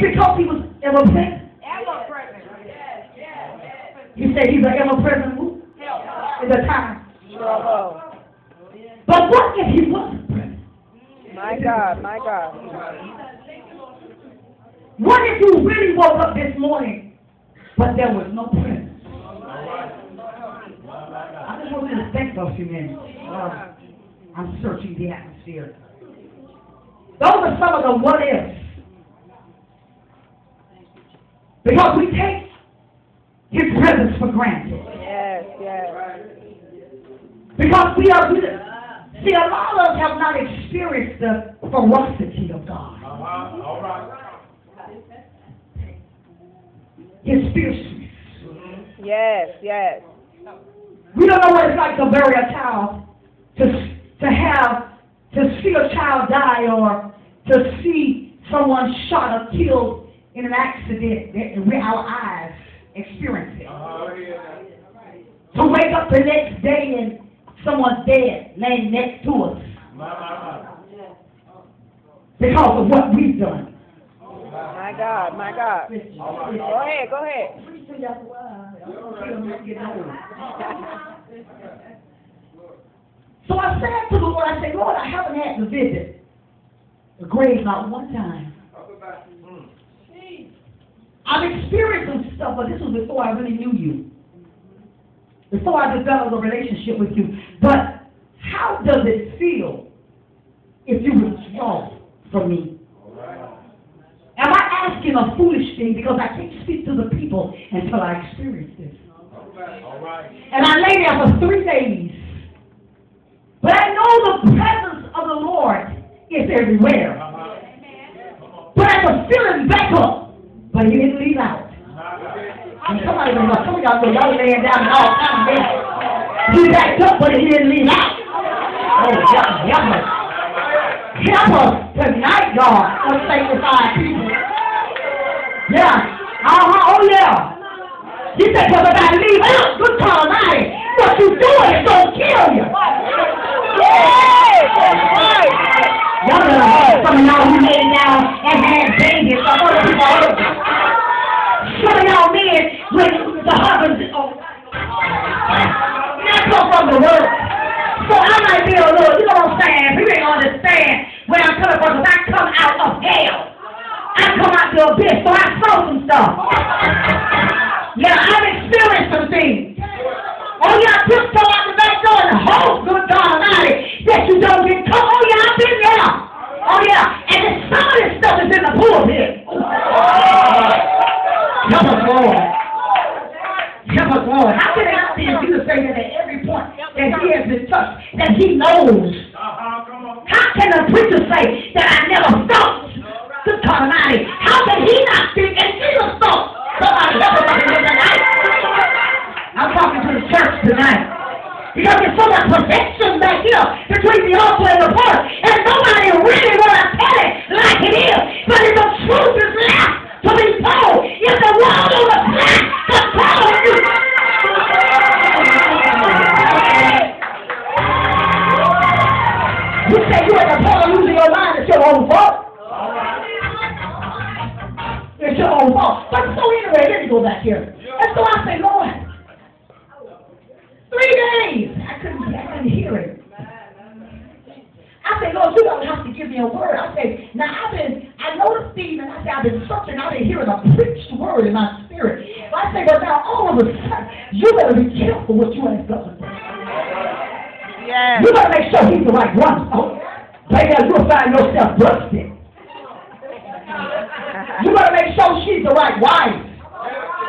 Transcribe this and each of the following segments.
because he was ever present? Ever present. Yes, yes, yes. He said he's an ever present who? In the time. Trouble. But what if he wasn't present? My God, my God. What if you really woke up this morning, but there was no presence? I just want you to think for a few minutes. I'm searching the atmosphere. Those are some of the what ifs. Because we take his presence for granted. Yes, yes. Because we are, see, a lot of us have not experienced the ferocity of God. All right. His fierceness. Yes, yes. We don't know what it's like to bury a child, to see a child die, or to see someone shot or killed in an accident that with our eyes experience it. To wake up the next day and someone's dead laying next to us because of what we've done. My God, my God. Go ahead, go ahead. So I said to the Lord, I said, Lord, I haven't had to visit the grave not one time. I've experienced some stuff, but this was before I really knew you. Before I developed a relationship with you. But how does it feel if you withdraw from me? Am I asking a foolish thing because I can't speak to the people until I experience this? And I lay there for 3 days. But I know the presence of the Lord is everywhere. But I was feeling back up, but he didn't leave out. And some of y'all know, y'all laying down and all kinds of things. He backed up, but he didn't leave out. Oh, help us tonight, God, unsanctified people. Yeah. Oh, yeah. He said, because if I leave out, good God Almighty, what you doing is going to kill you. Y'all know some of y'all who laid down and had babies. Some of y'all men with the husbands. That come from the word. So I might be a little, you know what I'm saying? If you ain't understand where I'm coming from, because I come out of hell. I come out the abyss, so I saw some stuff. Yeah, I've experienced some things. Oh yeah, I just come out the back door and hope, good God Almighty, that you don't get caught. Oh yeah, I've been there. Oh yeah, and then some of this stuff is in the pulpit. Help us, Lord. Help us, Lord. How can I see you to say that at every point that he has been touched, that he knows? How can a preacher say that I never thought? Good God Almighty. How can he not think and Jesus thought? Somebody help us here tonight. I'm talking to the church tonight. Because there's so much perfection back here between the altar and the porch, and nobody really want to tell it like it is. But if the truth is left to be told, if the world on the flat to tell you. You say you at the point of losing your mind, it's your own fault. It's your own fault. But so anyway, let me go back here. And so I say, Lord, 3 days. I couldn't hear it. I said, Lord, you don't have to give me a word. I said, now I know the theme, and I said, I've been searching, I've been hearing a preached word in my spirit. But I said, but now all of a sudden, you better be careful what you ask God. Yes. You better make sure he's the right one. Oh, baby, you'll find yourself busted. You better make sure she's the right wife.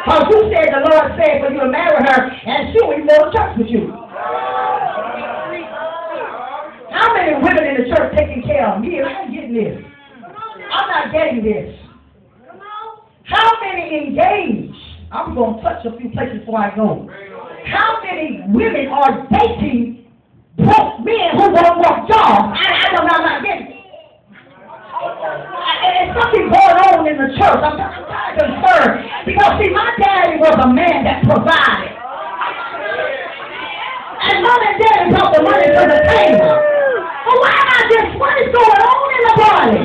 Because you said the Lord said for you to marry her, and she will even go to church with you. How many women in the church taking care of me? I ain't getting this. I'm not getting this. How many engaged? I'm going to touch a few places before I go. How many women are dating broke men who won't work jobs? I'm not getting it. There's something going on in the church. I'm kind of concerned. Because, see, my daddy was a man that provided. And mom and daddy brought the money to the table. But why not just, what is going on in the body?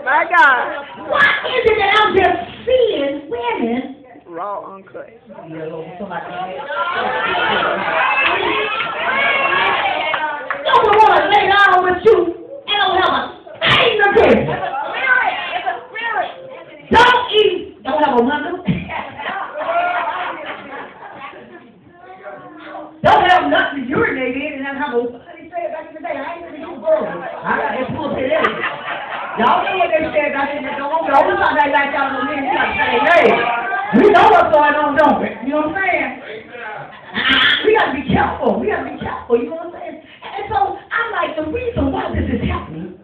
My God. Why is it that I'm long cut. Yeah, Lord, somebody. Don't want to lay down with you and don't have a thing to do. Don't eat. Don't have a window. Don't have nothing to urinate in and have a. They said back in the day, I ain't gonna do girls. I got that pulpit everything. Y'all know what they said back in the day. Don't always talk like y'all know men. You gotta say, hey, we know what's going on, don't we? You know what I'm saying? We gotta be careful. We gotta be careful. You know what I'm saying? And so I'm like, the reason why this is happening,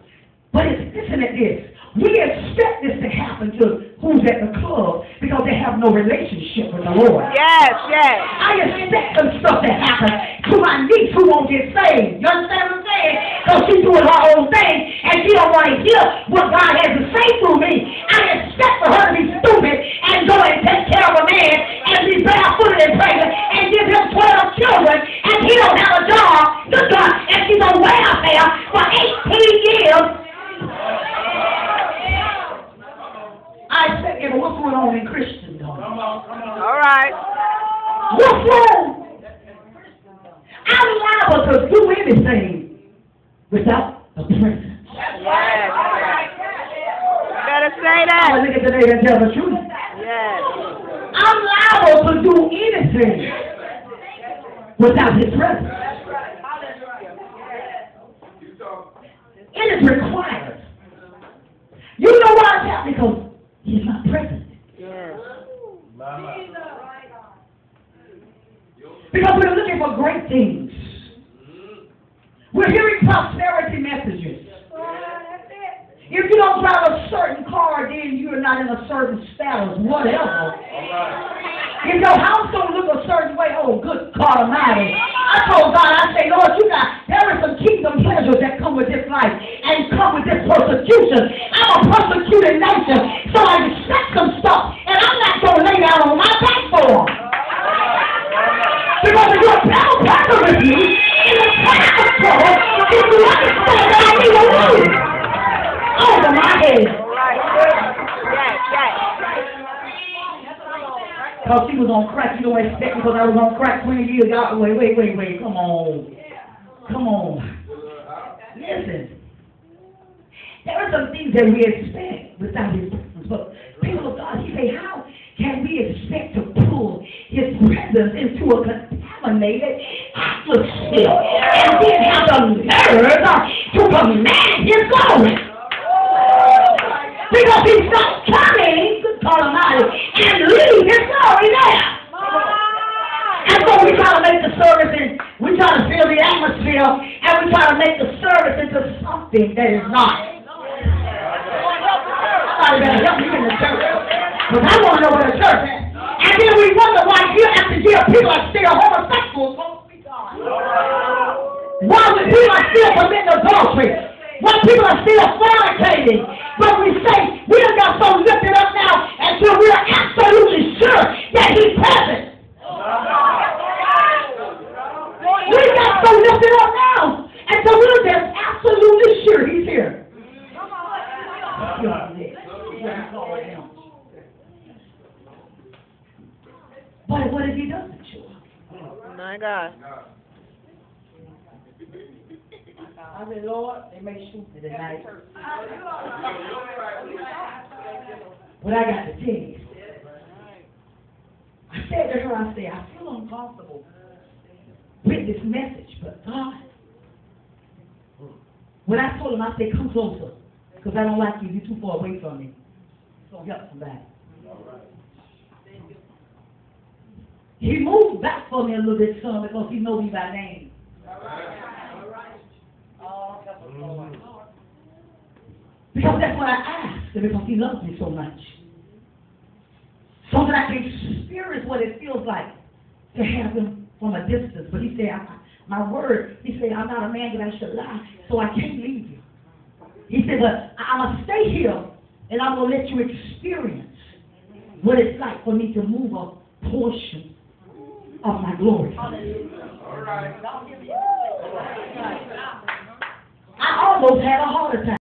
but it's listen at this. We expect this to happen to who's at the club because they have no relationship with the Lord. Yes, yes. I expect some stuff to happen to my niece who won't get saved. You understand what I'm saying? Because she's doing her own thing and she don't want to hear what God has to say through me. I expect for her to be stupid and go and take care of a man and be barefooted and pregnant and give him 12 children and he don't have a job. Good God, and she's on welfare for 18 years. I said, yeah, but what's going on in Christendom? All right. What's wrong? I'm liable to do anything without the presence. Yes. Better say that. I look at the day and tell the truth. Yes. I'm liable to do anything without His presence. It is required. You know why it's happening? Because He's not present. Yes. Because we're looking for great things. We're hearing prosperity messages. If you don't drive a certain car, then you're not in a certain status, whatever. If your house don't look a certain way, oh, good God Almighty. I told God, I say, Lord, there are some kingdom pleasures that come with this life and come with this persecution. I'm a persecuted nation, so I expect some stuff, and I'm not going to lay down on my back for them. Because if you're partner with me in the time of trouble, then you understand that I need a move over my head. Right. Yes, yes. Because she was on crack. You don't expect me because I was on crack 20 years. Y'all, wait. Come on. Listen. There are some things that we expect without His presence. But people of God, He say, how can we expect to pull His presence into a contaminated atmosphere and then have the nerve to command His glory? Because He's not coming, good God Almighty, and leave His glory there. And so we try to make the service, and we try to fill the atmosphere, and we try to make the service into something that is not. Somebody better help me in the church, because I want to know where the church is. And then we wonder why year after year people are still homosexuals. Why people are still committing adultery. Why people are still fornicating. But we say, we done got so lifted up now until we are absolutely sure that He's present. We got so lifted up now until we're just absolutely sure He's here. But what if He doesn't show up? My God. I said, Lord, they may shoot me tonight. But I got to tell you. I said to her, I feel uncomfortable with this message, but God, when I told him, I said, come closer, because I don't like you. You're too far away from me. So help somebody. He moved back for me a little bit, son, because He knows me by name. Because that's what I asked, and because He loves me so much. So that I can experience what it feels like to have Him from a distance. But He said, my word, He said, I'm not a man that I should lie, so I can't leave you. He said, but I'm going to stay here, and I'm going to let you experience what it's like for me to move a portion of my glory. I almost had a heart attack.